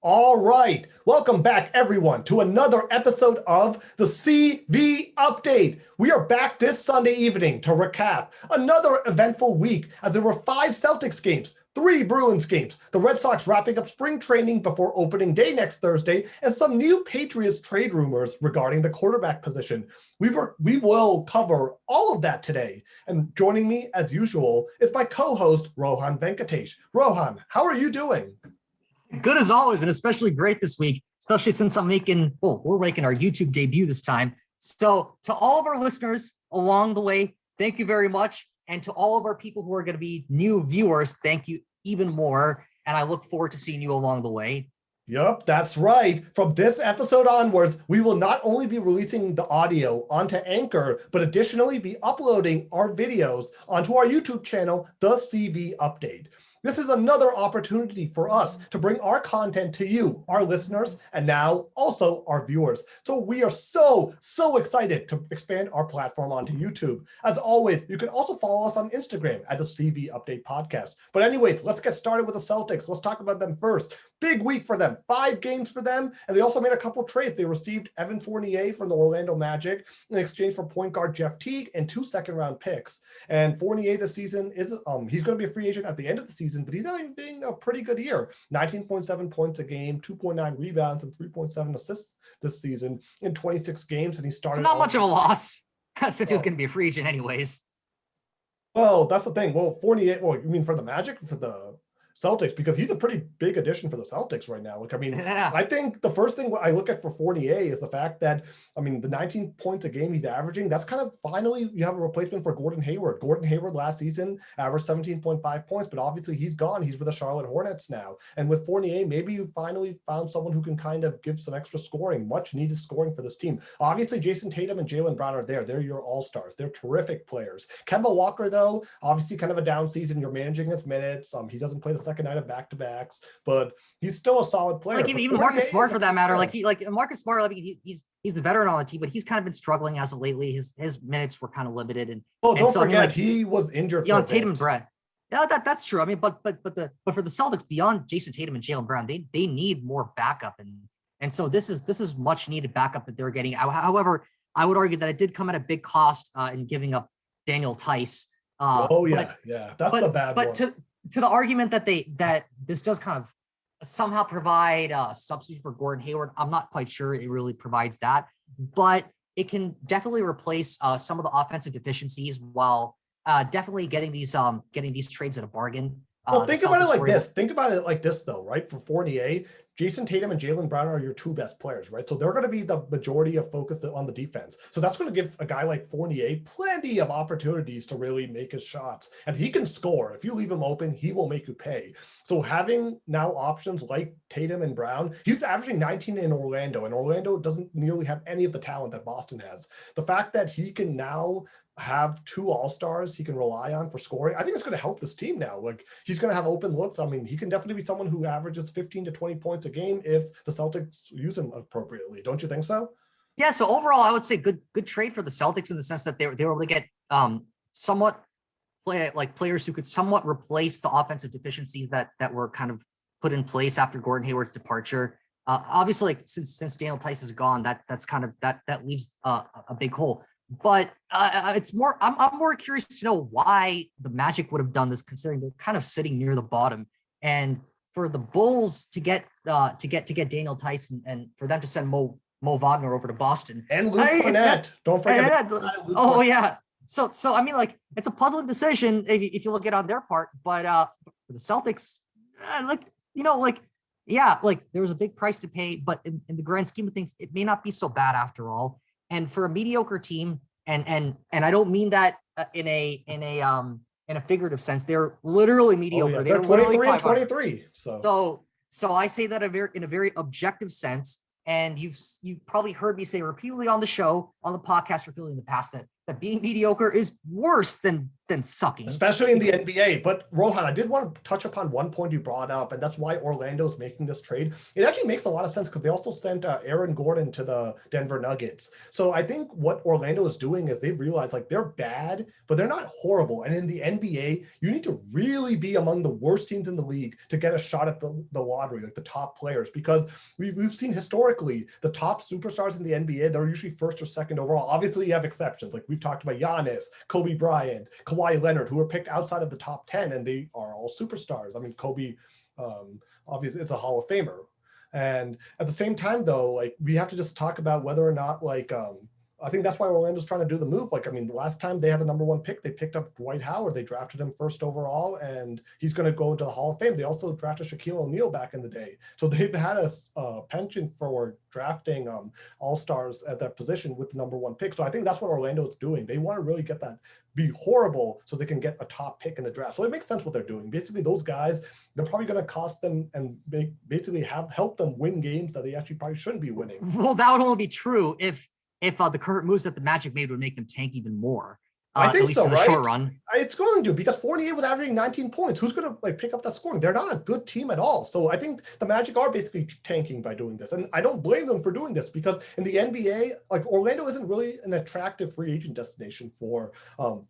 All right. Welcome back, everyone, to another episode of the CV Update. We are back this Sunday evening to recap another eventful week as there were 5 Celtics games, 3 Bruins games, the Red Sox wrapping up spring training before opening day next Thursday, and some new Patriots trade rumors regarding the quarterback position. We will cover all of that today. And joining me, as usual, is my co-host, Rohan Venkatesh. Rohan, how are you doing? Good as always, and especially great this week, especially since we're making our YouTube debut this time. So to all of our listeners along the way, thank you very much. And to all of our people who are going to be new viewers, thank you even more. And I look forward to seeing you along the way. Yep, that's right. From this episode onwards, we will not only be releasing the audio onto Anchor, but additionally be uploading our videos onto our YouTube channel, The CV Update. This is another opportunity for us to bring our content to you, our listeners, and now also our viewers. So we are so excited to expand our platform onto YouTube. As always, you can also follow us on Instagram at the CV Update Podcast. But anyways, let's get started with the Celtics. Let's talk about them first. Big week for them, 5 games for them, and they also made a couple trades. They received Evan Fournier from the Orlando Magic in exchange for point guard Jeff Teague and 2 second-round picks. And Fournier this season is he's going to be a free agent at the end of the season, but he's having a pretty good year. 19.7 points a game, 2.9 rebounds, and 3.7 assists this season in 26 games, and he started. It's not much of a loss since he was going to be a free agent anyways. Well, that's the thing. Well, Fournier. Well, you mean for the Magic, for the Celtics, because he's a pretty big addition for the Celtics right now. Like, I mean, yeah. I think the first thing I look at for Fournier is the fact that, I mean, the 19 points a game he's averaging, that's kind of finally you have a replacement for Gordon Hayward. Gordon Hayward last season averaged 17.5 points, but obviously he's gone. He's with the Charlotte Hornets now. And with Fournier, maybe you finally found someone who can kind of give some extra scoring, much needed scoring for this team. Obviously, Jason Tatum and Jaylen Brown are there. They're your all-stars. They're terrific players. Kemba Walker, though, obviously kind of a down season. You're managing his minutes. He doesn't play the second night of back-to-backs, but he's still a solid player. Like even Marcus Smart, for that matter. Like Marcus Smart, I mean, he's the veteran on the team, but he's kind of been struggling as of lately. His minutes were kind of limited, and don't forget he was injured. Beyond Tatum and Brett. Yeah, that's true. I mean, but for the Celtics, beyond Jason Tatum and Jaylen Brown, they need more backup, and so this is much needed backup that they're getting. However, I would argue that it did come at a big cost in giving up Daniel Tice. That's a bad one. But to the argument that this does kind of somehow provide a substitute for Gordon Hayward, I'm not quite sure it really provides that, but it can definitely replace some of the offensive deficiencies while definitely getting these trades at a bargain. Well, think about it like this. Think about it like this, though, right? For Fournier, Jason Tatum and Jaylen Brown are your 2 best players, right? So they're going to be the majority of focus on the defense. So that's going to give a guy like Fournier plenty of opportunities to really make his shots. And he can score. If you leave him open, he will make you pay. So having now options like Tatum and Brown, he's averaging 19 in Orlando, and Orlando doesn't nearly have any of the talent that Boston has. The fact that he can now have 2 all-stars he can rely on for scoring, I think it's going to help this team now. Like, he's going to have open looks. I mean, he can definitely be someone who averages 15 to 20 points a game if the Celtics use him appropriately. Don't you think so? Yeah. So overall, I would say good trade for the Celtics in the sense that they were able to get somewhat players who could somewhat replace the offensive deficiencies that were kind of put in place after Gordon Hayward's departure. Obviously, like since Daniel Tice is gone, that's kind of that leaves a big hole. But it's more. I'm more curious to know why the Magic would have done this, considering they're kind of sitting near the bottom, and for the Bulls to get Daniel Tice and for them to send Mo Wagner over to Boston and Luke Cornett. Don't forget. Yeah. So I mean, like, it's a puzzling decision if you look at it on their part. But for the Celtics, there was a big price to pay, but in the grand scheme of things, it may not be so bad after all. And for a mediocre team, and I don't mean that in a figurative sense, they're literally mediocre. Oh, yeah. They're 23 and 23. So I say that in a very objective sense. And you've probably heard me say repeatedly on the show, on the podcast, repeatedly in the past, that that being mediocre is worse than sucking. Especially in the NBA. But Rohan, I did want to touch upon one point you brought up, and that's why Orlando is making this trade. It actually makes a lot of sense because they also sent Aaron Gordon to the Denver Nuggets. So I think what Orlando is doing is they've realized like they're bad, but they're not horrible. And in the NBA, you need to really be among the worst teams in the league to get a shot at the lottery, like the top players, because we've seen historically the top superstars in the NBA, they're usually first or second overall. Obviously, you have exceptions. Like we've talked about Giannis, Kobe Bryant, Kawhi Leonard, who were picked outside of the top 10, and they are all superstars. I mean, Kobe, obviously, it's a Hall of Famer. And at the same time, though, like we have to just talk about whether or not, like, I think that's why Orlando's trying to do the move. Like, I mean, the last time they had the number 1 pick, they picked up Dwight Howard. They drafted him first overall, and he's going to go into the Hall of Fame. They also drafted Shaquille O'Neal back in the day. So they've had a penchant for drafting all-stars at that position with the number 1 pick. So I think that's what Orlando is doing. They want to really get that, be horrible so they can get a top pick in the draft. So it makes sense what they're doing. Basically, those guys, they're probably going to cost them and basically help them win games that they actually probably shouldn't be winning. Well, that would only be true if the current moves that the Magic made would make them tank even more. I think at least so, in the right? short run. It's going to, because 48 was averaging 19 points. Who's going to like pick up that scoring? They're not a good team at all. So I think the Magic are basically tanking by doing this. And I don't blame them for doing this, because in the NBA, like Orlando isn't really an attractive free agent destination for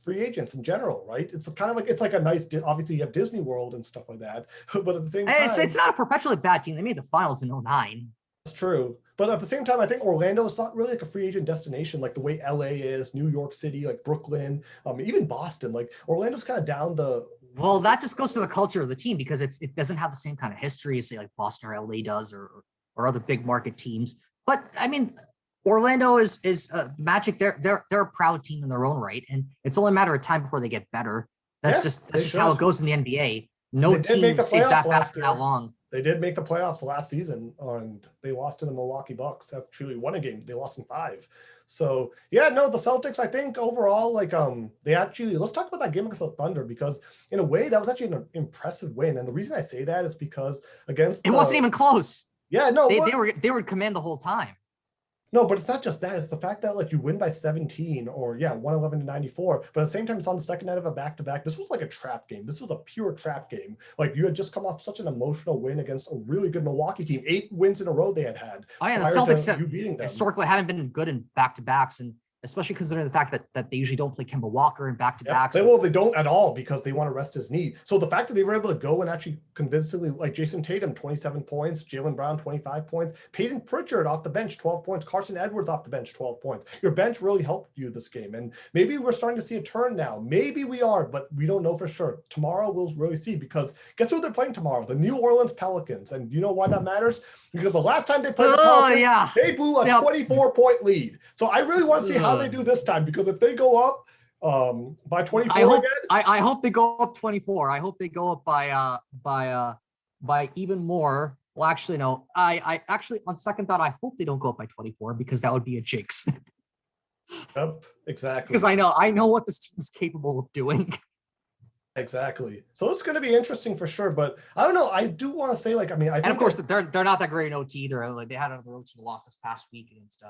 free agents in general, right? It's kind of like, it's like a nice, obviously you have Disney World and stuff like that, but at the same time. It's not a perpetually bad team. They made the finals in 09. That's true. But at the same time, I think Orlando is not really like a free agent destination like the way LA is, New York City, like Brooklyn, even Boston. Like Orlando's kind of down the. Well, that just goes to the culture of the team, because it doesn't have the same kind of history as say like Boston or LA does, or other big market teams. But I mean, Orlando is Magic. They're a proud team in their own right, and it's only a matter of time before they get better. That's just how it goes in the NBA. No team stays that fast for that long. They did make the playoffs last season, and they lost to the Milwaukee Bucks. Actually won a game. They lost in 5. So yeah, no, the Celtics, I think overall, like they actually, let's talk about that game against the Thunder, because in a way that was actually an impressive win. And the reason I say that is because against it wasn't even close. Yeah, no, they were command the whole time. No, but it's not just that. It's the fact that like you win by 17 or 111-94, but at the same time, it's on the second night of a back-to-back. This was like a trap game. This was a pure trap game. Like you had just come off such an emotional win against a really good Milwaukee team. 8 wins in a row they had. Oh yeah, the Celtics historically haven't been good in back-to-backs, and especially considering the fact that they usually don't play Kemba Walker in back-to-backs. Well, they don't at all, because they want to rest his knee. So the fact that they were able to go and actually convincingly, like Jason Tatum, 27 points, Jaylen Brown, 25 points, Peyton Pritchard off the bench, 12 points, Carson Edwards off the bench, 12 points. Your bench really helped you this game. And maybe we're starting to see a turn now. Maybe we are, but we don't know for sure. Tomorrow we'll really see, because guess who they're playing tomorrow? The New Orleans Pelicans. And you know why that matters? Because the last time they played the Pelicans, they blew a 24-point lead. So I really want to see how they do this time, because if they go up by 24 I hope they go up 24. I hope they go up by even more. Well, actually, no. I actually, on second thought, I hope they don't go up by 24, because that would be a jinx. Yep, exactly. Because I know what this team is capable of doing. Exactly. So it's going to be interesting for sure. But I don't know. I do want to say, like, I mean, I think, and of course they're not that great in OT either. Like they had another OT loss this past week against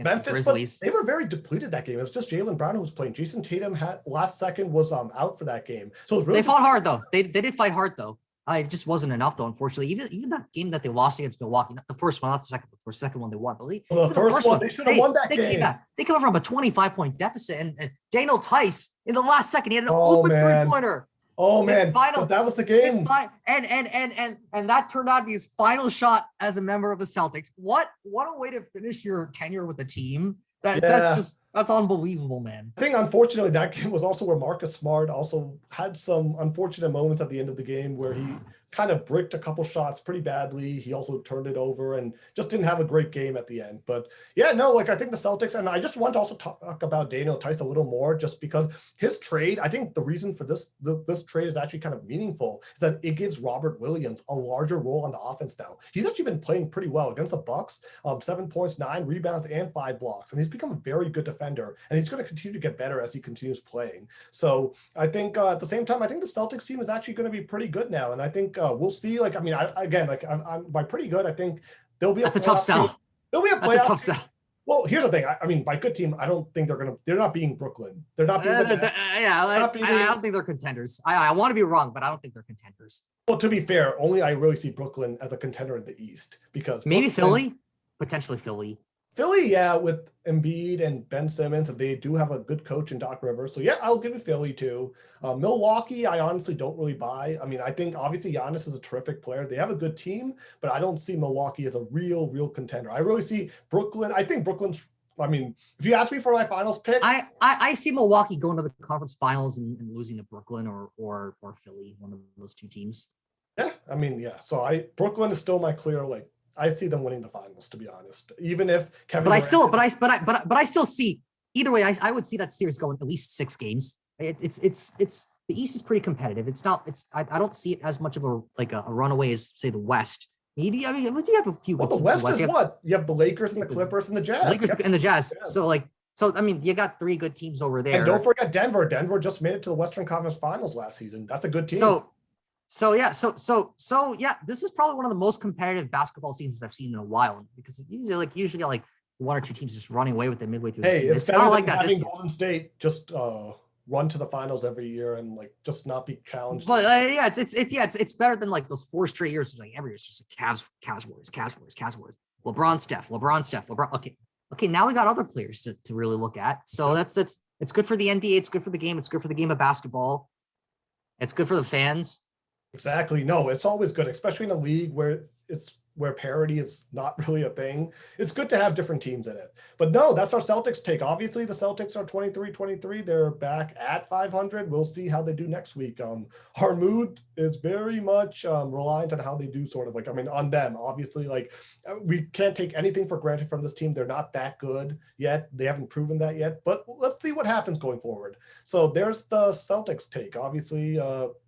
Memphis, but they were very depleted that game. It was just Jaylen Brown who was playing. Jason Tatum last second was out for that game. So it was really they fought hard though. They did fight hard though. It just wasn't enough though. Unfortunately, even that game that they lost against Milwaukee, not the first one, not the second, but the second one they won. But the first one, they should have won that game. They came from a 25-point deficit, and Daniel Tice in the last second, he had an open 3-pointer. Oh man, but that was the game. And that turned out to be his final shot as a member of the Celtics. What a way to finish your tenure with the team. That's unbelievable, man. I think unfortunately that game was also where Marcus Smart also had some unfortunate moments at the end of the game where he kind of bricked a couple shots pretty badly. He also turned it over and just didn't have a great game at the end. But yeah, no, like I think the Celtics, and I just want to also talk about Daniel Tice a little more, just because his trade, I think the reason for this trade is actually kind of meaningful, is that it gives Robert Williams a larger role on the offense now. He's actually been playing pretty well against the Bucks, 7 points, 9 rebounds, and 5 blocks. And he's become a very good defender, and he's going to continue to get better as he continues playing. So I think at the same time, I think the Celtics team is actually going to be pretty good now. And I think we'll see. Like, I mean, I'm by pretty good, I think there'll be a tough sell. There'll be a playoff. That's a tough sell. Well, here's the thing. I mean, by good team, I don't think they're not beating Brooklyn. They're not beating the Nets. Yeah, I don't think they're contenders. I want to be wrong, but I don't think they're contenders. Well, to be fair, only I really see Brooklyn as a contender in the East because maybe Brooklyn, Philly, potentially Philly. Philly, yeah, with Embiid and Ben Simmons, and they do have a good coach in Doc Rivers. So yeah, I'll give it Philly too. Milwaukee, I honestly don't really buy. I mean, I think obviously Giannis is a terrific player. They have a good team, but I don't see Milwaukee as a real contender. I really see Brooklyn. I think Brooklyn's. I mean, if you ask me for my finals pick, I see Milwaukee going to the conference finals and losing to Brooklyn or Philly, one of those two teams. Yeah, I mean, yeah. So Brooklyn is still my clear, like, I see them winning the finals, to be honest. Even if Kevin, but I still see either way. I would see that series going at least 6 games. It's the East is pretty competitive. It's not. I don't see it as much of a runaway as say the West. Maybe I mean you have a few. Well, the West is what you have the Lakers and the Clippers and the Jazz. Lakers and the Jazz. Yeah. So I mean you got 3 good teams over there. And don't forget Denver. Denver just made it to the Western Conference Finals last season. That's a good team. So yeah, this is probably one of the most competitive basketball seasons I've seen in a while because usually like 1 or 2 teams just running away with it midway through the season. It's not like that. Having Golden State just run to the finals every year and like just not be challenged. But it's better than like those 4 straight years. Like every year it's just like Cavs Warriors. LeBron, Steph. Okay. Now we got other players to really look at. So it's good for the NBA. It's good for the game. It's good for the game of basketball. It's good for the fans. Exactly. No, it's always good, especially in a league where parity is not really a thing. It's good to have different teams in it. But no, that's our Celtics take. Obviously, the Celtics are 23-23. They're back at 500. We'll see how they do next week. Our mood is very much reliant on how they do, sort of like, I mean, on them. Obviously, like, we can't take anything for granted from this team. They're not that good yet. They haven't proven that yet. But let's see what happens going forward. So there's the Celtics take. Obviously,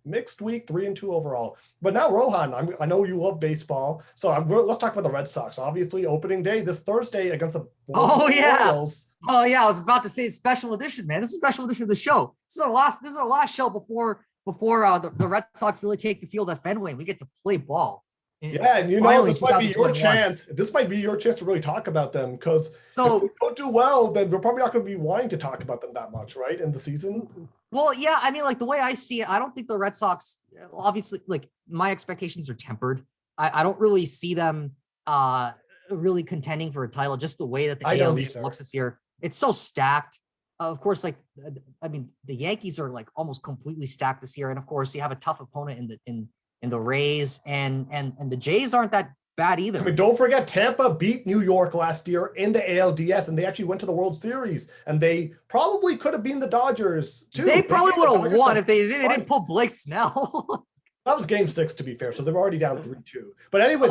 mixed week, 3-2 overall. But now, Rohan, I know you love baseball. So let's talk about the Red Sox. Obviously, opening day this Thursday against the Orioles. Oh yeah, I was about to say special edition, man. This is a special edition of the show. This is our last show before the Red Sox really take the field at Fenway and we get to play ball. Yeah, and this might be your chance. This might be your chance to really talk about them because if we don't do well, then we're probably not going to be wanting to talk about them that much, right? In the season. Well, yeah, I mean, like the way I see it, I don't think the Red Sox. Obviously, like my expectations are tempered. I don't really see them really contending for a title. Just the way that the AL East looks this year, it's so stacked. Of course, like I mean, the Yankees are like almost completely stacked this year, and of course, you have a tough opponent in the Rays, and the Jays aren't that bad either. I mean, don't forget Tampa beat New York last year in the ALDS, and they actually went to the World Series, and they probably could have beaten the Dodgers too. They probably would have won if they didn't pull Blake Snell. That was game 6, to be fair. So they're already down 3-2. But anyways,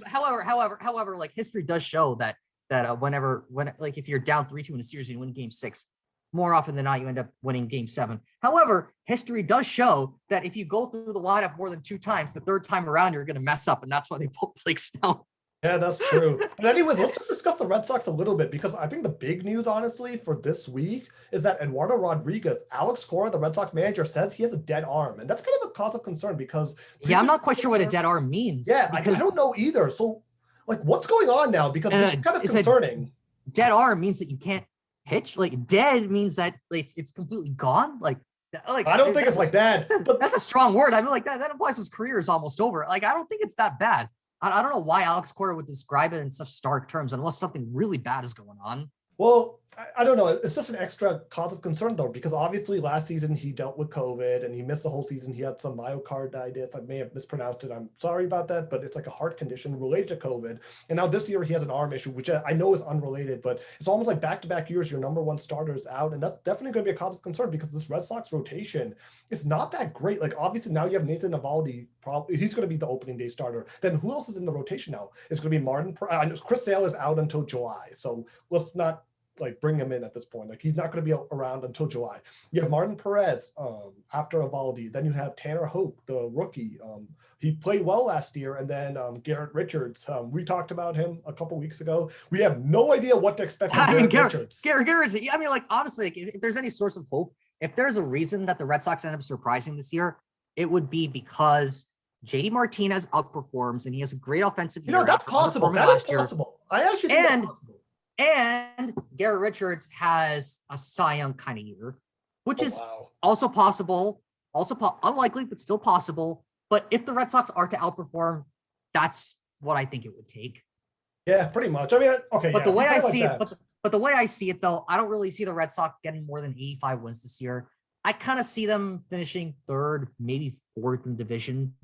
however, like history does show that if you're down 3-2 in a series and you win game 6, more often than not, you end up winning game 7. However, history does show that if you go through the lineup more than 2 times, the 3rd time around, you're going to mess up. And that's why they pulled Blake Snell. Yeah, that's true. But anyways, let's just discuss the Red Sox a little bit because I think the big news, honestly, for this week is that Eduardo Rodriguez, Alex Cora, the Red Sox manager, says he has a dead arm. And that's kind of a cause of concern because... Yeah, I'm not quite sure what a dead arm means. Yeah, I don't know either. So, like, what's going on now? Because this is kind of concerning. Dead arm means that you can't pitch. Like, dead means that it's completely gone. Like I don't think it's like that. But that's a strong word. I mean, like that implies his career is almost over. Like, I don't think it's that bad. I don't know why Alex Cora would describe it in such stark terms unless something really bad is going on. Well, I don't know. It's just an extra cause of concern, though, because obviously last season he dealt with COVID and he missed the whole season. He had some myocarditis. I may have mispronounced it. I'm sorry about that, but it's like a heart condition related to COVID. And now this year he has an arm issue, which I know is unrelated, but it's almost like back-to-back years your number 1 starter is out. And that's definitely going to be a cause of concern because this Red Sox rotation is not that great. Like, obviously now you have Nathan Eovaldi. He's going to be the opening day starter. Then who else is in the rotation now? It's going to be Martin. Chris Sale is out until July. So let's not like bring him in at this point. Like, he's not going to be around until July. You have Martin Perez after Eovaldi. Then you have Tanner Hope, the rookie. He played well last year. And then Garrett Richards. We talked about him a couple weeks ago. We have no idea what to expect from Garrett Richards. Garrett, I mean, like, honestly, if there's any source of hope, if there's a reason that the Red Sox end up surprising this year, it would be because JD Martinez outperforms and he has a great offensive year. That's possible. That is possible. I actually think that's possible. And Garrett Richards has a Cy Young kind of year, which is wow. also possible, unlikely, but still possible. But if the Red Sox are to outperform, that's what I think it would take. Yeah, pretty much. I mean, okay, But yeah, the way I like see it, that. but the way I see it though, I don't really see the Red Sox getting more than 85 wins this year. I kind of see them finishing third, maybe fourth in division.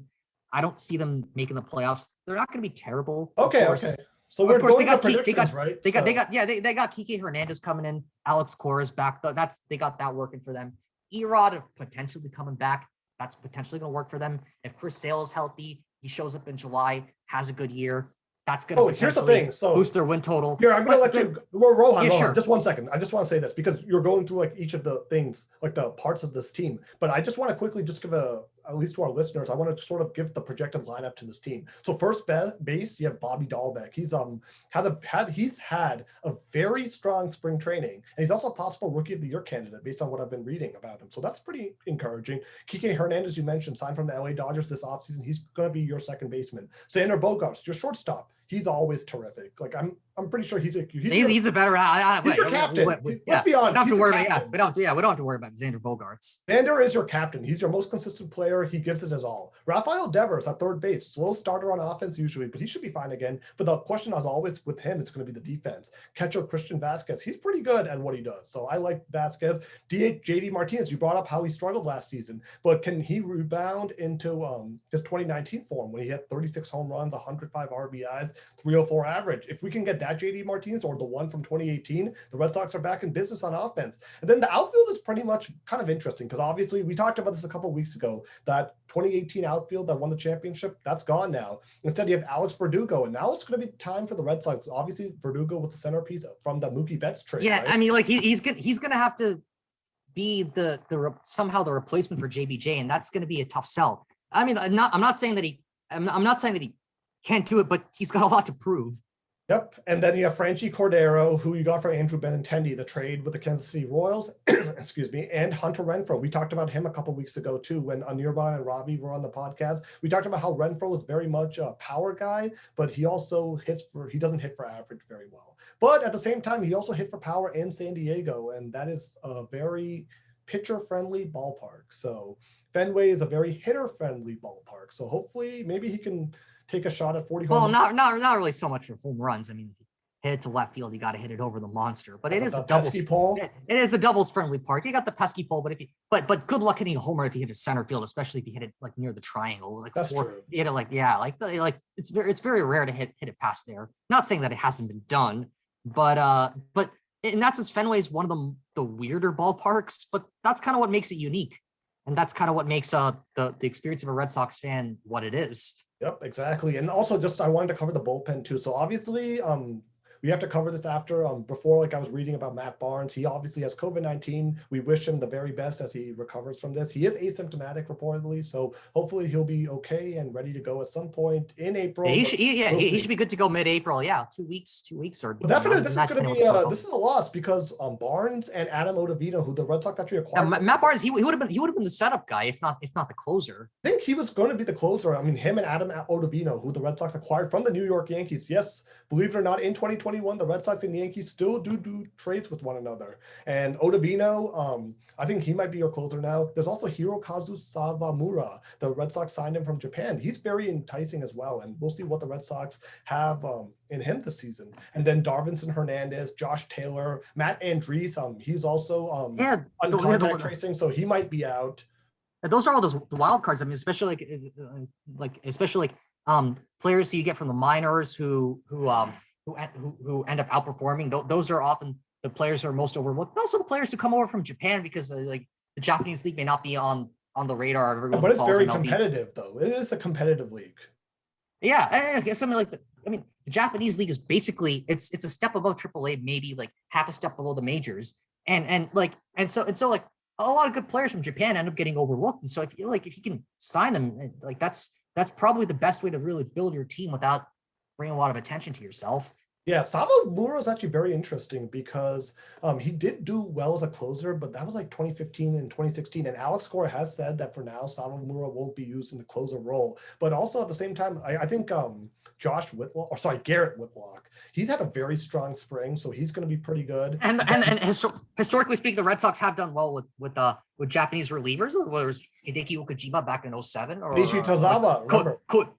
I don't see them making the playoffs. They're not going to be terrible. Okay, of course. okay. So we're going to predictions, right? They got Kike Hernandez coming in. Alex Cora's back. They got that working for them. Erod potentially coming back. That's potentially going to work for them. If Chris Sale is healthy, he shows up in July, has a good year. That's going to here's the thing. So boost their win total. Here, I'm going to let you. Rohan, sure. Just 1 second. I just want to say this because you're going through like each of the things, like the parts of this team. But I just want to quickly just give at least to our listeners, I want to sort of give the projected lineup to this team. So first base, you have Bobby Dahlbeck. He's had a very strong spring training, and he's also a possible Rookie of the Year candidate based on what I've been reading about him. So that's pretty encouraging. Kike Hernandez, you mentioned, signed from the LA Dodgers this offseason. He's going to be your second baseman. Xander Bogaerts, your shortstop. He's always terrific. Like I'm pretty sure he's a veteran. He's your captain. Let's be honest. We don't have to worry about, we don't have to worry about Xander Bogaerts. Xander is your captain. He's your most consistent player. He gives it his all. Rafael Devers at third base, slow starter on offense usually, but he should be fine again. But the question is always with him, it's going to be the defense. Catcher Christian Vasquez, he's pretty good at what he does. So I like Vasquez. DH JD Martinez, you brought up how he struggled last season, but can he rebound into his 2019 form when he had 36 home runs, 105 RBIs, 304 average? If we can get that JD Martinez or the one from 2018, the Red Sox are back in business on offense. And then the outfield is pretty much kind of interesting because obviously we talked about this a couple of weeks ago, that 2018 outfield that won the championship, that's gone now. Instead, you have Alex Verdugo, and now it's going to be time for the Red Sox. Obviously, Verdugo with the centerpiece from the Mookie Betts trade. Yeah, right? I mean, like he's going to have to be somehow the replacement for JBJ, and that's going to be a tough sell. I mean, I'm not saying that he can't do it, but he's got a lot to prove. Yep. And then you have Franchi Cordero, who you got from Andrew Benintendi, the trade with the Kansas City Royals, excuse me, and Hunter Renfro. We talked about him a couple of weeks ago, too, when Anirban and Ravi were on the podcast. We talked about how Renfro is very much a power guy, but he also he doesn't hit for average very well. But at the same time, he also hit for power in San Diego, and that is a very pitcher-friendly ballpark. So Fenway is a very hitter-friendly ballpark. So hopefully, maybe he can take a shot at 40 home runs. Well, not really so much for home runs. I mean, if you hit it to left field, you got to hit it over the monster. But it is a doubles pole. It is a doubles friendly park. You got the pesky pole, but good luck hitting a homer if you hit a center field, especially if you hit it like near the triangle. Like that's true. You hit it like it's very rare to hit it past there. Not saying that it hasn't been done, but in that sense, Fenway is one of the weirder ballparks. But that's kind of what makes it unique, and that's kind of what makes the experience of a Red Sox fan what it is. Yep, exactly. And also I wanted to cover the bullpen too. So obviously, we have to cover this after. Before, like I was reading about Matt Barnes, he obviously has COVID-19. We wish him the very best as he recovers from this. He is asymptomatic reportedly, so hopefully he'll be okay and ready to go at some point in April. Yeah, he should be good to go mid-April. Yeah, 2 weeks or. But definitely, this is going to be this is a loss because Barnes and Adam Ottavino, who the Red Sox actually acquired. Yeah, Matt Barnes, he would have been the setup guy if not the closer. I think he was going to be the closer. I mean, him and Adam Ottavino, who the Red Sox acquired from the New York Yankees. Yes, believe it or not, in 2021, the Red Sox and the Yankees still do trades with one another. And Ottavino, I think he might be your closer now. There's also Hirokazu Sawamura. The Red Sox signed him from Japan. He's very enticing as well, and we'll see what the Red Sox have in him this season. And then Darvinson Hernandez, Josh Taylor, Matt Andriese. He's also on contact tracing, so he might be out. Those are all those wild cards. I mean, especially players who you get from the minors who end up outperforming. Those are often the players who are most overlooked, but also the players who come over from Japan because like the Japanese league may not be on the radar. But it's very competitive, though. It is a competitive league. Yeah, I guess something like the Japanese league is basically it's a step above AAA, maybe like half a step below the majors, and so a lot of good players from Japan end up getting overlooked. And so if you can sign them, like that's probably the best way to really build your team without bringing a lot of attention to yourself. Yeah, Sawamura is actually very interesting because he did do well as a closer, but that was like 2015 and 2016. And Alex Cora has said that for now, Sawamura won't be used in the closer role. But also at the same time, I think Garrett Whitlock. He's had a very strong spring, so he's going to be pretty good. And historically speaking, the Red Sox have done well with Japanese relievers. Whether it was Hideki Okajima back in 07 or Junichi Tozawa,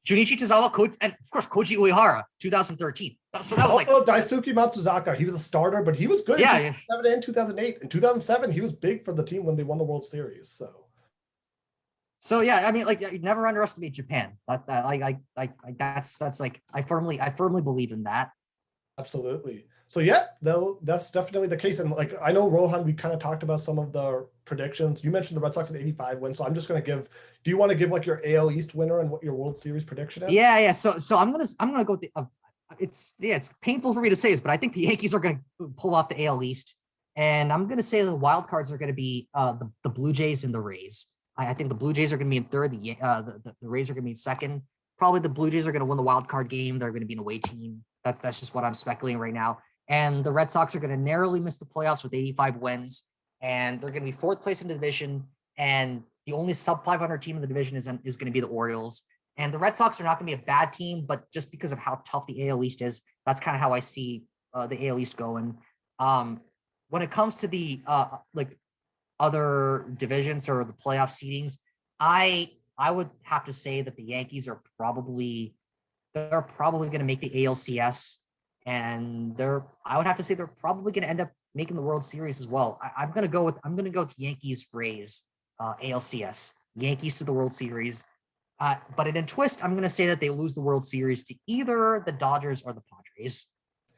Junichi Tozawa, and of course Koji Uehara, 2013. So that was also Daisuke Matsuzaka. He was a starter, but he was good in 2007 and 2008. In 2007, he was big for the team when they won the World Series. So yeah, I mean, like, you never underestimate Japan. That's like I firmly believe in that. Absolutely. So yeah, though that's definitely the case. And like I know Rohan, we kind of talked about some of the predictions. You mentioned the Red Sox at 85 wins. So I'm just going to give. Do you want to give like your AL East winner and what your World Series prediction is? Yeah. So I'm gonna go with the. It's painful for me to say this, but I think the Yankees are going to pull off the AL East, and I'm going to say the wild cards are going to be the Blue Jays and the Rays. I think the Blue Jays are going to be in third. The Rays are going to be in second. Probably the Blue Jays are going to win the wild card game. They're going to be an away team. That's just what I'm speculating right now. And the Red Sox are going to narrowly miss the playoffs with 85 wins, and they're going to be fourth place in the division. And the only sub 500 team in the division is going to be the Orioles. And the Red Sox are not going to be a bad team, but just because of how tough the AL East is, that's kind of how I see the AL East going. When it comes to the other divisions or the playoff seedings, I would have to say that the Yankees are probably going to make the ALCS, and I would have to say they're probably going to end up making the World Series as well. I'm going to go with Yankees Rays ALCS, Yankees to the World Series. But in a twist, I'm going to say that they lose the World Series to either the Dodgers or the Padres.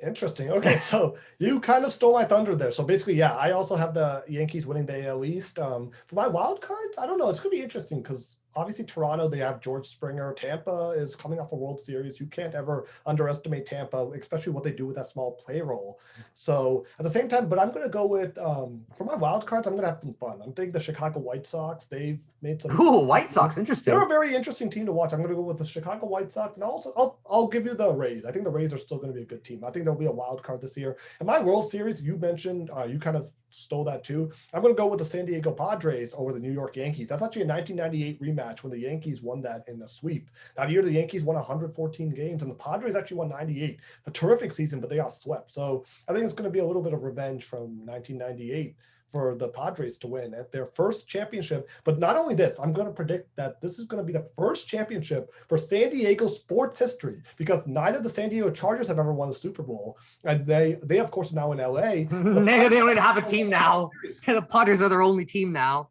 Interesting. Okay, so you kind of stole my thunder there. So basically, yeah, I also have the Yankees winning the AL East. For my wild cards, I don't know. It's going to be interesting because obviously Toronto, they have George Springer. Tampa is coming off a World Series. You can't ever underestimate Tampa, especially what they do with that small payroll. So at the same time, but I'm going to go with, for my wild cards, I'm going to have some fun. I'm thinking the Chicago White Sox. They've made some. Cool, White Sox, interesting. They're a very interesting team to watch. I'm going to go with the Chicago White Sox, and also I'll give you the Rays. I think the Rays are still going to be a good team. I think they'll be a wild card this year. And my World Series, you mentioned, you kind of stole that too. I'm going to go with the San Diego Padres over the New York Yankees. That's actually a 1998 rematch when the Yankees won that in a sweep. That year, the Yankees won 114 games, and the Padres actually won 98. A terrific season, but they got swept. So I think it's going to be a little bit of revenge from 1998 for the Padres to win at their first championship. But not only this, I'm going to predict that this is going to be the first championship for San Diego sports history, because neither the San Diego Chargers have ever won a Super Bowl. And they of course, are now in LA. They don't even have a team now. The Padres are their only team now.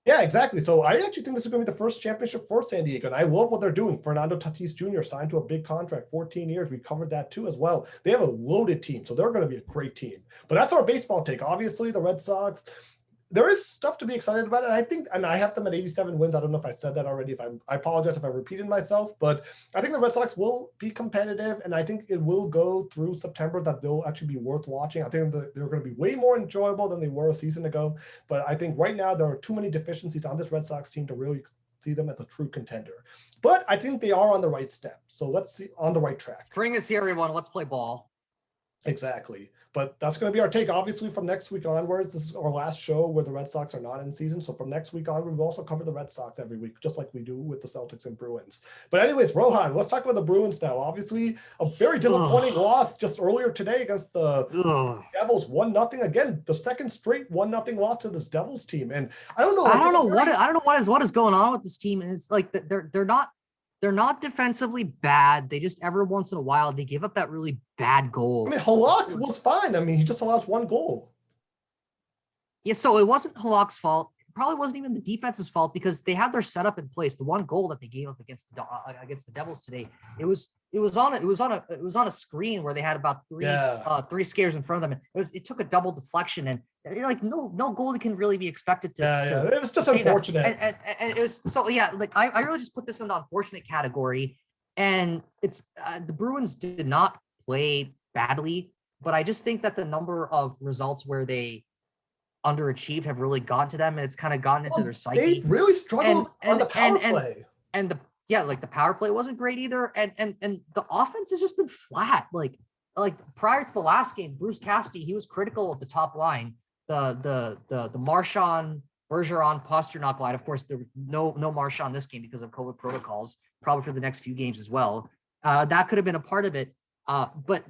Yeah, exactly. So I actually think this is going to be the first championship for San Diego. And I love what they're doing. Fernando Tatis Jr. signed to a big contract, 14 years. We covered that too as well. They have a loaded team, so they're going to be a great team. But that's our baseball take. Obviously, the Red Sox, there is stuff to be excited about. And I have them at 87 wins. I don't know if I said that already. I apologize if I repeated myself, but I think the Red Sox will be competitive, and I think it will go through September that they'll actually be worth watching. I think they're going to be way more enjoyable than they were a season ago. But I think right now there are too many deficiencies on this Red Sox team to really see them as a true contender. But I think they are on the right step. So let's see, on the right track. Spring is here, everyone. Let's play ball. Exactly. But that's going to be our take. Obviously, from next week onwards, this is our last show where the Red Sox are not in season. So from next week on, we'll also cover the Red Sox every week, just like we do with the Celtics and Bruins. But anyways, Rohan, let's talk about the Bruins now. Obviously, a very disappointing loss just earlier today against the Devils, 1-0. Again, the second straight 1-0 loss to this Devils team. And I don't know. I don't know what is going on with this team. And it's like they're not defensively bad. They just every once in a while they give up that really bad goal. I mean, Halak was fine. I mean, he just allows one goal. Yeah, so it wasn't Halak's fault. It probably wasn't even the defense's fault because they had their setup in place. The one goal that they gave up against the Devils today, it was on a screen where they had about three skares in front of them. It took a double deflection, and like no goalie can really be expected to. It was just unfortunate. And it was so like I really just put this in the unfortunate category. And it's the Bruins did not play badly, but I just think that the number of results where they underachieved have really gotten to them, and it's kind of gotten into their psyche. They really struggled on the power play. And the power play wasn't great either. And the offense has just been flat. Like prior to the last game, Bruce Cassidy, he was critical of the top line, the Marchand, Bergeron, Pasternak line. Of course, there was no Marchand this game because of COVID protocols, probably for the next few games as well. That could have been a part of it. But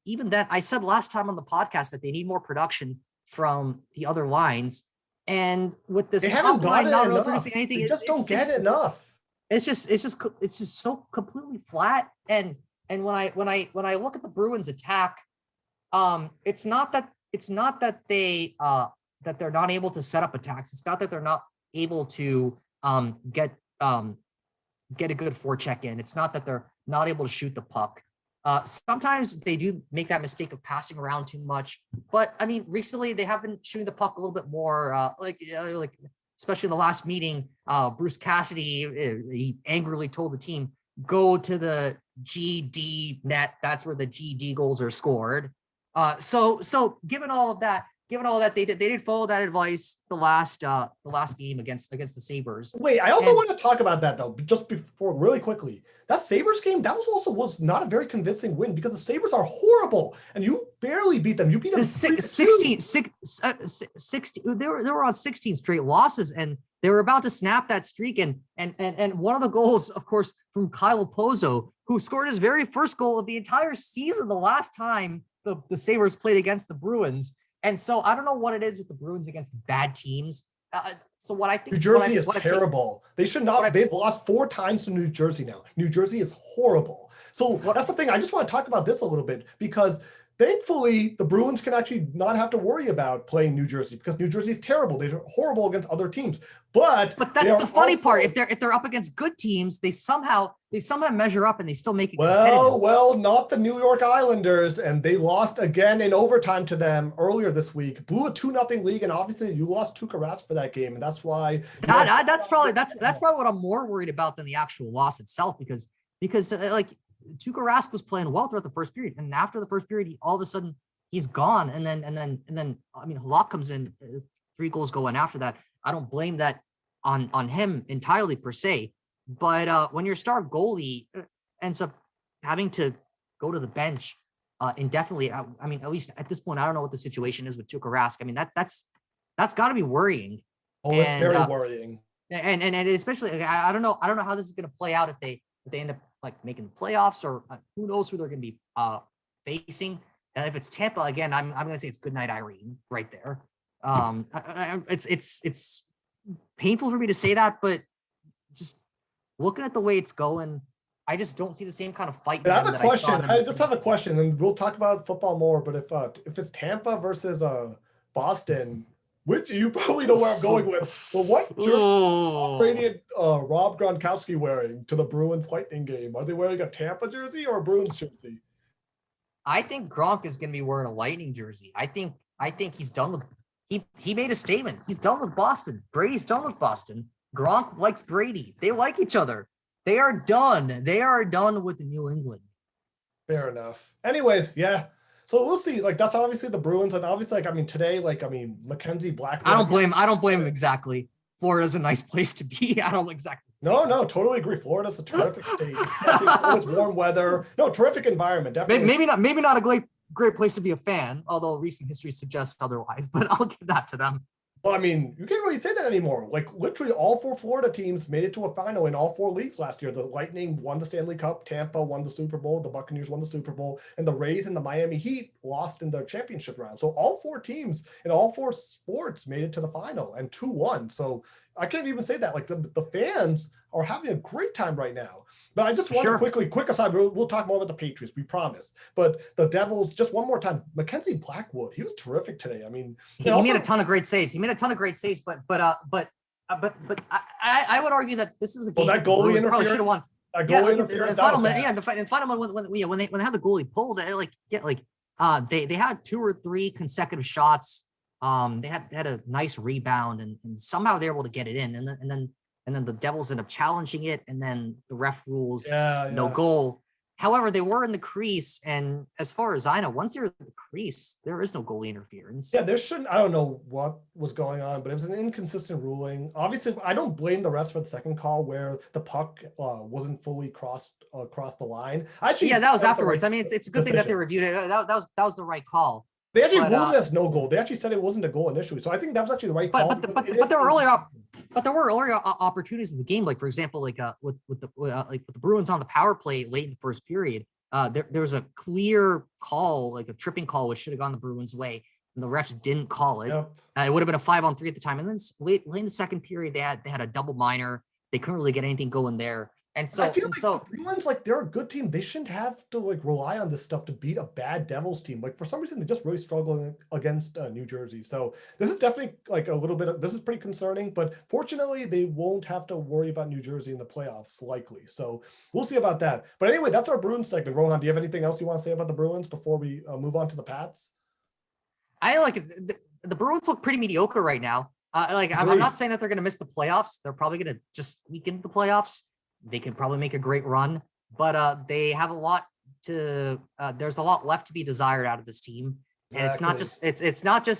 even then, I said last time on the podcast that they need more production from the other lines. And with this They haven't got it not really enough. producing anything, They just don't get enough. It's just so completely flat. And when I look at the Bruins attack, it's not that they that they're not able to set up attacks. It's not that they're not able to get a good forecheck in. It's not that they're not able to shoot the puck. Sometimes they do make that mistake of passing around too much, but I mean, recently they have been shooting the puck a little bit more, like especially in the last meeting, Bruce Cassidy, he angrily told the team, go to the GD net. That's where the GD goals are scored. So given all of that, they did follow that advice the last game against the Sabres. Wait, I also want to talk about that though, just before really quickly. That Sabres game, that was not a very convincing win because the Sabres are horrible and you barely beat them. You beat them 16. They were on 16 straight losses and they were about to snap that streak. And one of the goals, of course, from Kyle Pozo, who scored his very first goal of the entire season the last time the Sabres played against the Bruins. And so I don't know what it is with the Bruins against bad teams. So what I think New Jersey is terrible. They should not. They've lost 4 times to New Jersey now. New Jersey is horrible. So that's the thing. I just want to talk about this a little bit because thankfully the Bruins can actually not have to worry about playing New Jersey because New Jersey is terrible. They're horrible against other teams. But that's the funny part. If they're up against good teams, they somehow measure up and they still make it competitive. Well, not the New York Islanders, and they lost again in overtime to them earlier this week. Blew a 2-0 lead, and obviously you lost Tuukka Rask for that game, and that's why. That's probably what I'm more worried about than the actual loss itself, because like Tuukka Rask was playing well throughout the first period, and after the first period, all of a sudden he's gone, and then I mean Halak comes in, 3 goals go in after that. I don't blame that on him entirely per se. But when your star goalie ends up having to go to the bench indefinitely, I mean, at least at this point, I don't know what the situation is with Tuukka Rask. I mean, that's got to be worrying. Oh, it's very worrying. And especially, I don't know how this is going to play out if they end up like making the playoffs, or who knows who they're going to be facing. And if it's Tampa again, I'm going to say it's goodnight Irene right there. It's painful for me to say that, but just looking at the way it's going, I just don't see the same kind of fight. I have a question. I just have a question, and we'll talk about football more. But if it's Tampa versus Boston, which you probably know where I'm going with, but what jersey Rob Gronkowski wearing to the Bruins Lightning game? Are they wearing a Tampa jersey or a Bruins jersey? I think Gronk is going to be wearing a Lightning jersey. I think he's done with. He made a statement. He's done with Boston. Brady's done with Boston. Gronk likes Brady. They like each other. They are done. They are done with New England. Fair enough. Anyways, yeah. So we'll see. Like that's obviously the Bruins, and obviously, today, Mackenzie Blackwood. I don't blame him exactly. Florida's a nice place to be. I don't exactly. No, totally agree. Florida's a terrific state. It's warm weather. No, terrific environment. Definitely. Maybe not a great place to be a fan, although recent history suggests otherwise. But I'll give that to them. Well, I mean, you can't really say that anymore. Like, literally all 4 Florida teams made it to a final in all 4 leagues last year. The Lightning won the Stanley Cup, Tampa won the Super Bowl, the Buccaneers won the Super Bowl, and the Rays and the Miami Heat lost in their championship round. So all 4 teams in all 4 sports made it to the final, and 2 won. So I can't even say that. Like, the fans are having a great time right now. But I just want to quick aside, we'll talk more about the Patriots, we promise. But the Devils, just one more time, Mackenzie Blackwood, he was terrific today. I mean, he made a ton of great saves. But I would argue that this is a game that goalie interference should have won. A goalie interference. In the final when they had the goalie pulled, they had 2 or 3 consecutive shots. They had a nice rebound and somehow they're able to get it in, and then the Devils end up challenging it, and then the ref rules no goal. However, they were in the crease, and as far as I know, once you're in the crease, there is no goalie interference. Yeah, there shouldn't. I don't know what was going on, but it was an inconsistent ruling. Obviously, I don't blame the refs for the second call where the puck wasn't fully crossed across the line. That was afterwards. I mean, it's a good thing that they reviewed it. That was the right call. They actually But, ruled it as no goal. They actually said it wasn't a goal initially. So I think that was actually the right call. But there were earlier opportunities in the game, like for example, like with the Bruins on the power play late in the first period. There was a clear call, like a tripping call, which should have gone the Bruins' way, and the refs didn't call it. Yep. It would have been a 5-on-3 at the time. And then late in the second period, they had a double minor. They couldn't really get anything going there. And so, I feel like the Bruins, like, they're a good team. They shouldn't have to like rely on this stuff to beat a bad Devils team. Like, for some reason, they just really struggle against New Jersey. So this is definitely like a little bit this is pretty concerning, but fortunately they won't have to worry about New Jersey in the playoffs likely. So we'll see about that. But anyway, that's our Bruins segment. Rohan, do you have anything else you want to say about the Bruins before we move on to the Pats? I like the Bruins look pretty mediocre right now. I'm not saying that they're going to miss the playoffs. They're probably going to just squeak into the playoffs. They can probably make a great run, but they have a lot to. There's a lot left to be desired out of this team, and it's not just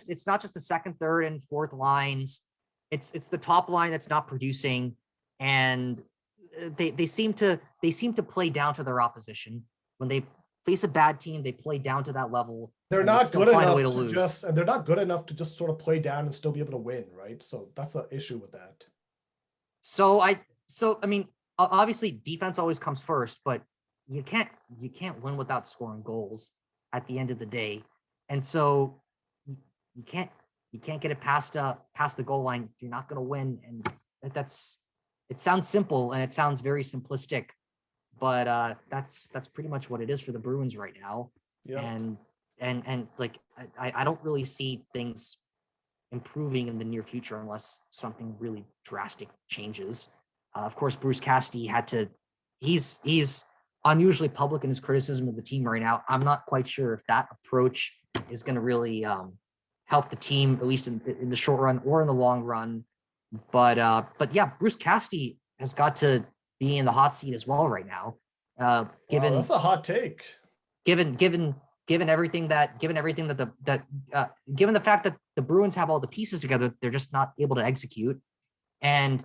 the second, third, and fourth lines. It's the top line that's not producing, and they seem to play down to their opposition. When they face a bad team, they play down to that level. They're not good enough to they're not good enough to just sort of play down and still be able to win, right? So that's the issue with that. So I mean, obviously defense always comes first, but you can't win without scoring goals at the end of the day. And so you can't get it past the goal line. You're not going to win. And it sounds simple and it sounds very simplistic, but that's pretty much what it is for the Bruins right now. Yeah. And like, I don't really see things improving in the near future unless something really drastic changes. Of course, Bruce Cassidy he's unusually public in his criticism of the team right now. I'm not quite sure if that approach is going to really help the team, at least in the short run or in the long run. But yeah, Bruce Cassidy has got to be in the hot seat as well right now. Given that's a hot take. Given everything that given the fact that the Bruins have all the pieces together, they're just not able to execute. And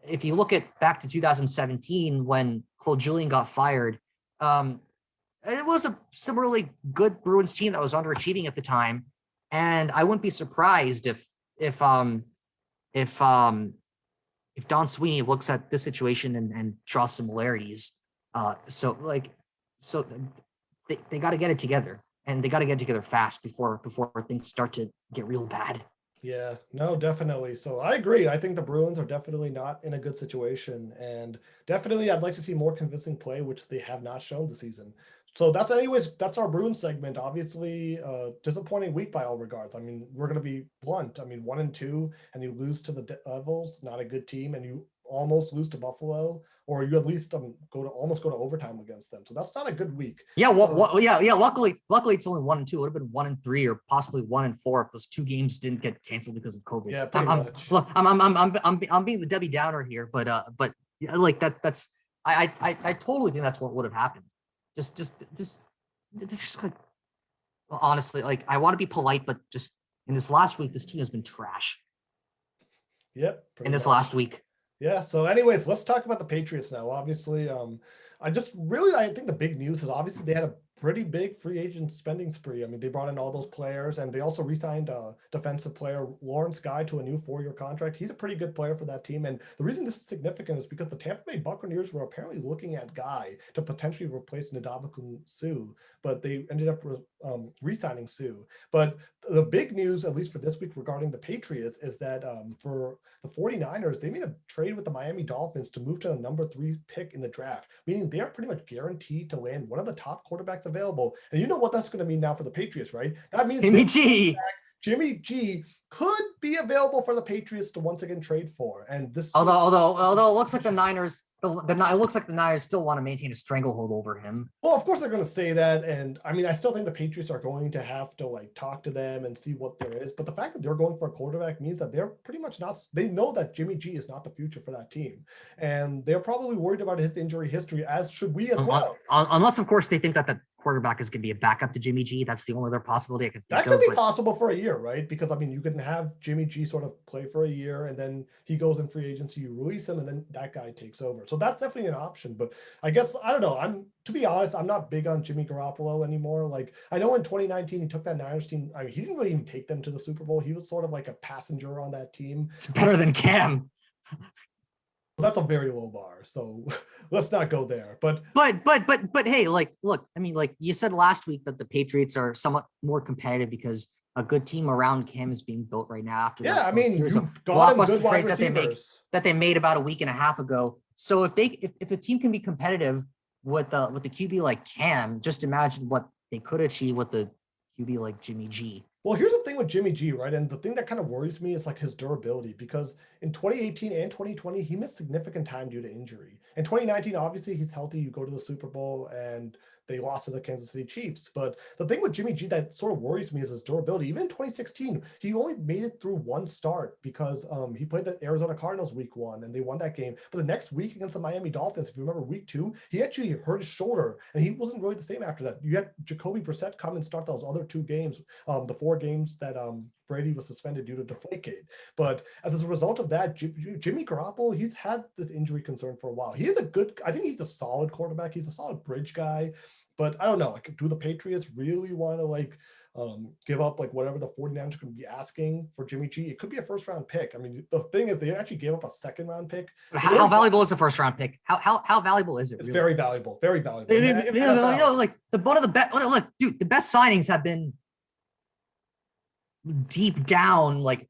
if you look back to 2017 when Claude Julien got fired, it was a similarly good Bruins team that was underachieving at the time, and I wouldn't be surprised if Don Sweeney looks at this situation and draws similarities. So they got to get it together, and they got to get it together fast before things start to get real bad. Yeah, no, definitely. So I agree. I think the Bruins are definitely not in a good situation, and definitely I'd like to see more convincing play, which they have not shown this season. So that's our Bruins segment. Obviously, disappointing week by all regards. I mean, we're going to be blunt. I mean, 1-2, and you lose to the Devils, not a good team, and you almost lose to Buffalo, or you at least almost go to overtime against them. So that's not a good week. Yeah, Luckily, it's only 1-2. It would have been 1-3 or possibly 1-4 if those two games didn't get canceled because of COVID. Yeah, pretty much. Look, I'm being the Debbie Downer here, but like that's I totally think that's what would have happened. Just like, well, honestly, like, I want to be polite, but just in this last week, this team has been trash. Yep. In this last week. Yeah. So anyways, let's talk about the Patriots now. Obviously, I think the big news is obviously they had a pretty big free agent spending spree. I mean, they brought in all those players, and they also re-signed a defensive player, Lawrence Guy, to a new 4-year contract. He's a pretty good player for that team. And the reason this is significant is because the Tampa Bay Buccaneers were apparently looking at Guy to potentially replace Ndamukong Suh, but they ended up re-signing Suh. But the big news, at least for this week, regarding the Patriots is that for the 49ers, they made a trade with the Miami Dolphins to move to the number 3 pick in the draft, meaning they are pretty much guaranteed to land one of the top quarterbacks available. And you know what that's going to mean now for the Patriots, right? That means Jimmy G could be available for the Patriots to once again trade for. And this, although it looks like the Niners still want to maintain a stranglehold over him. Well, of course they're going to say that, and I mean, I still think the Patriots are going to have to like talk to them and see what there is. But the fact that they're going for a quarterback means that they're pretty much not. They know that Jimmy G is not the future for that team, and they're probably worried about his injury history, as should we as well. Unless, of course, they think that the quarterback is going to be a backup to Jimmy G. That's the only other possibility I could think That could of. be But possible for a year, right? Because I mean, you can have Jimmy G sort of play for a year, and then he goes in free agency, you release him, and then that guy takes over. So that's definitely an option. But I guess I don't know. To be honest, I'm not big on Jimmy Garoppolo anymore. Like I know in 2019 he took that Niners team. I mean, he didn't really even take them to the Super Bowl. He was sort of like a passenger on that team. it's better than Cam. That's a very low bar. So let's not go there. But Hey, like, look, I mean, like you said last week that the Patriots are somewhat more competitive because a good team around Cam is being built right now after yeah, I those mean, series you of got him good blockbuster wide trades receivers. that they made about a week and a half ago. So if the team can be competitive with the QB like Cam, just imagine what they could achieve with the QB like Jimmy G. Well, here's the thing with Jimmy G, right? And the thing that kind of worries me is like his durability, because in 2018 and 2020, he missed significant time due to injury. In 2019, obviously he's healthy. You go to the Super Bowl and they lost to the Kansas City Chiefs. But the thing with Jimmy G that sort of worries me is his durability. Even in 2016, he only made it through one start because he played the Arizona Cardinals week 1 and they won that game. But the next week against the Miami Dolphins, if you remember week 2, he actually hurt his shoulder and he wasn't really the same after that. You had Jacoby Brissett come and start those other 2 games, the 4 games that Brady was suspended due to Deflategate. But as a result of that, Jimmy Garoppolo, he's had this injury concern for a while. He is I think he's a solid quarterback. He's a solid bridge guy. But I don't know, like, do the Patriots really want to like give up like whatever the 49ers could be asking for Jimmy G? It could be a first round pick. I mean, the thing is they actually gave up a second round pick. How valuable is a first round pick? How valuable is it? It's really? very valuable, very valuable. You know, like one of the best. Look, dude, the best signings have been deep down, like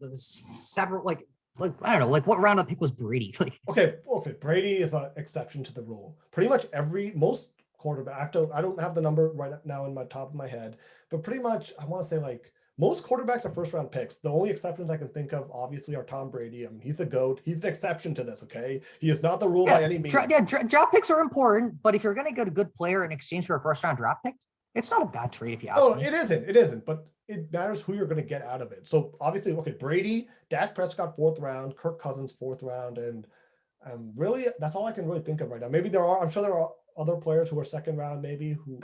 several, like I don't know, like what round of pick was Brady? Like, okay, Brady is an exception to the rule. Pretty much most quarterback. I don't have the number right now in my top of my head, but pretty much I want to say like most quarterbacks are first round picks. The only exceptions I can think of obviously are Tom Brady. I mean, he's the GOAT. He's the exception to this. Okay, he is not the rule by any means. Draft picks are important, but if you're going to get a good player in exchange for a first round draft pick, it's not a bad trade if you ask me. No, it isn't. But it matters who you're going to get out of it. So obviously, okay, Brady, Dak Prescott 4th round, Kirk Cousins 4th round, and really that's all I can really think of right now. Maybe I'm sure there are other players who are 2nd round, maybe who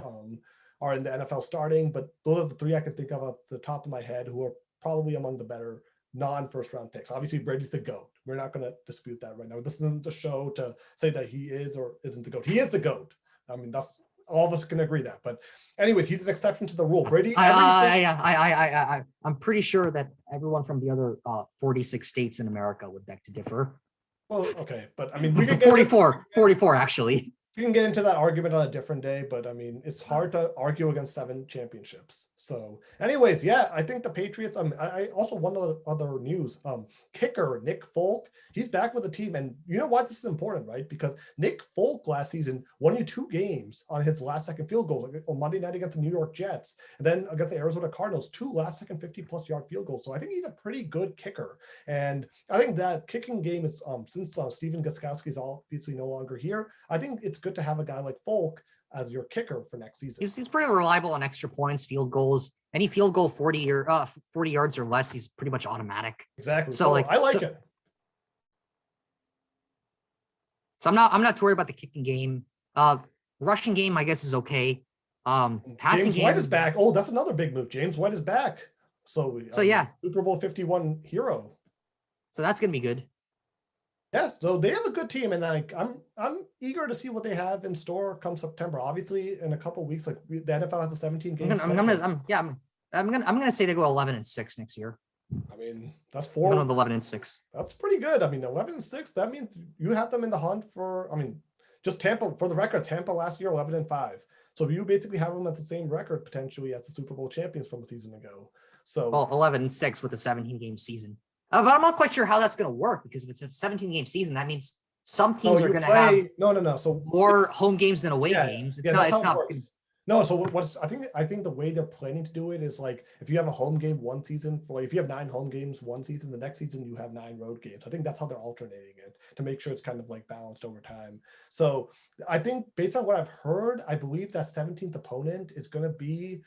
are in the NFL starting, but those are the 3 I can think of off the top of my head who are probably among the better non-first round picks. Obviously, Brady's the GOAT. We're not going to dispute that right now. This isn't the show to say that he is or isn't the GOAT. He is the GOAT. I mean, that's all of us can agree that. But anyways, he's an exception to the rule. Brady. I'm pretty sure that everyone from the other 46 states in America would beg to differ. Well, okay, but I mean, we can 44 actually. We can get into that argument on a different day, but I mean, it's hard to argue against 7 championships. So anyways, yeah, I think the Patriots, I also one other news, kicker Nick Folk, he's back with the team. And you know why this is important, right? Because Nick Folk last season won you 2 games on his last second field goal, like on Monday night against the New York Jets, and then against the Arizona Cardinals, 2 last second 50+ yard field goals. So I think he's a pretty good kicker. And I think that kicking game is, since Stephen Gostkowski is obviously no longer here, I think it's good to have a guy like Folk as your kicker for next season. He's pretty reliable on extra points, field goals. Any field goal 40 yards or less, he's pretty much automatic. Exactly. So I like it. So I'm not too worried about the kicking game. Rushing game, I guess, is okay. Passing James game, White is back. Oh, that's another big move. James White is back. So yeah, Super Bowl 51 hero. So that's gonna be good. Yes, so they have a good team, and like I'm eager to see what they have in store come September. Obviously, in a couple of weeks, like the NFL has a 17 game. I'm gonna say they go 11-6 next year. I mean, that's 4. 11-6. That's pretty good. I mean, 11-6. That means you have them in the hunt for. I mean, just Tampa. For the record, Tampa last year 11-5. So you basically have them at the same record potentially as the Super Bowl champions from a season ago. So 11-6 with a 17-game season. But I'm not quite sure how that's going to work, because if it's a 17-game season, that means some teams are going to have no. So more home games than away games. It's not. No, so I think the way they're planning to do it is like if you have a home game one season, if you have 9 home games one season, the next season you have 9 road games. I think that's how they're alternating it to make sure it's kind of like balanced over time. So I think based on what I've heard, I believe that 17th opponent is going to be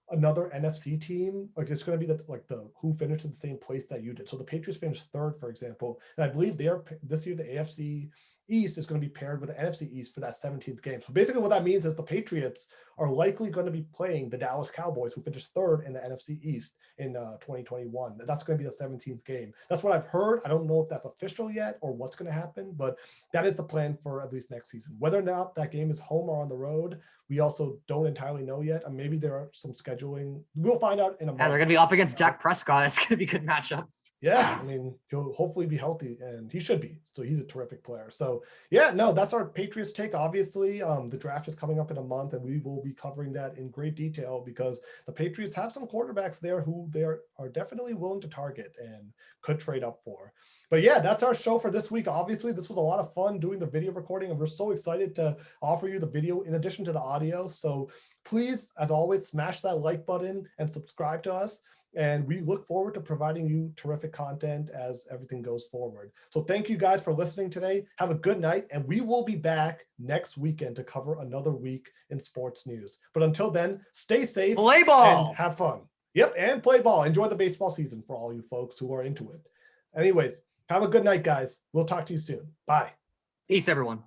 another NFC team. Like it's going to be the who finished in the same place that you did. So the Patriots finished 3rd, for example, and I believe this year the AFC East is going to be paired with the NFC East for that 17th game. So basically what that means is the Patriots are likely going to be playing the Dallas Cowboys, who finished third in the NFC East in 2021. That's going to be the 17th game. That's what I've heard. I don't know if that's official yet or what's going to happen, but that is the plan for at least next season. Whether or not that game is home or on the road, we also don't entirely know yet. And maybe there are some scheduling. We'll find out in a month. Yeah, they're going to be up against Dak Prescott. It's going to be a good matchup. Yeah, I mean, he'll hopefully be healthy, and he should be. So he's a terrific player. So yeah, no, that's our Patriots take. Obviously, the draft is coming up in a month, and we will be covering that in great detail because the Patriots have some quarterbacks there who they are definitely willing to target and could trade up for. But yeah, that's our show for this week. Obviously, this was a lot of fun doing the video recording, and we're so excited to offer you the video in addition to the audio. So please, as always, smash that like button and subscribe to us. And we look forward to providing you terrific content as everything goes forward. So thank you guys for listening today. Have a good night. And we will be back next weekend to cover another week in sports news. But until then, stay safe. Play ball. And have fun. Yep. And play ball. Enjoy the baseball season for all you folks who are into it. Anyways, have a good night, guys. We'll talk to you soon. Bye. Peace, everyone.